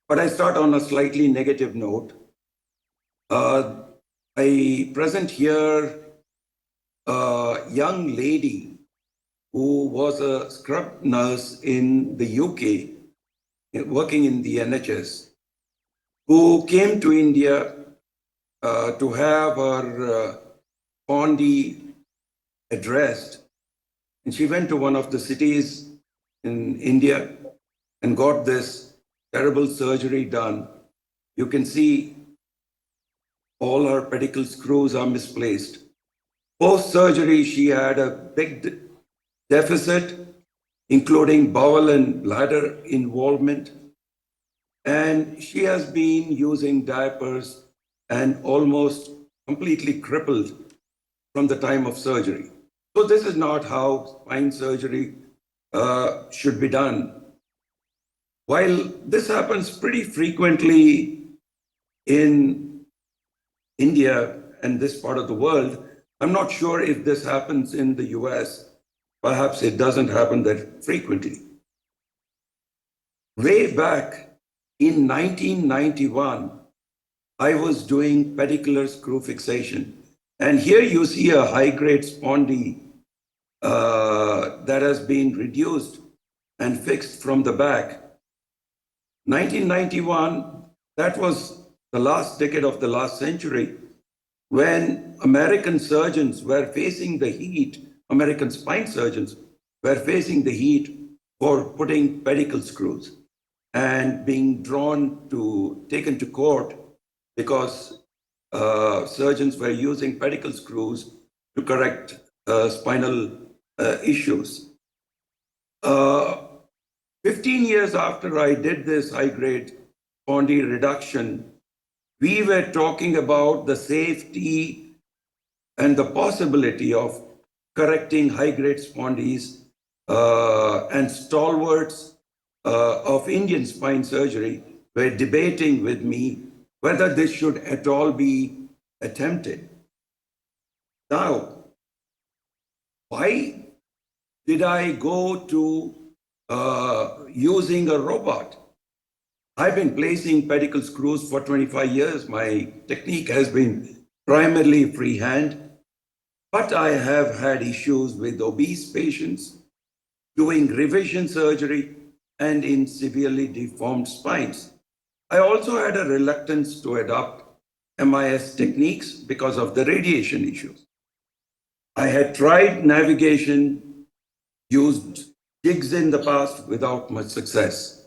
But I start on a slightly negative note. I present here a young lady who was a scrub nurse in the UK, working in the NHS, who came to India to have her spondy addressed. And she went to one of the cities in India and got this terrible surgery done. You can see all her pedicle screws are misplaced. Post-surgery, she had a big deficit, including bowel and bladder involvement. And she has been using diapers and almost completely crippled from the time of surgery. So this is not how spine surgery should be done. While this happens pretty frequently in India and this part of the world, I'm not sure if this happens in the US. Perhaps it doesn't happen that frequently. Way back in 1991, I was doing pedicular screw fixation. And here you see a high-grade spondy that has been reduced and fixed from the back. 1991, that was the last decade of the last century, when American surgeons were facing the heat, American spine surgeons were facing the heat for putting pedicle screws and being taken to court because surgeons were using pedicle screws to correct spinal issues. 15 years after I did this high-grade spondy reduction, we were talking about the safety and the possibility of correcting high-grade spondies and stalwarts of Indian spine surgery were debating with me whether this should at all be attempted. Now, why did I go to using a robot? I've been placing pedicle screws for 25 years. My technique has been primarily freehand, but I have had issues with obese patients, doing revision surgery, and in severely deformed spines. I also had a reluctance to adopt MIS techniques because of the radiation issues. I had tried navigation, used jigs in the past without much success.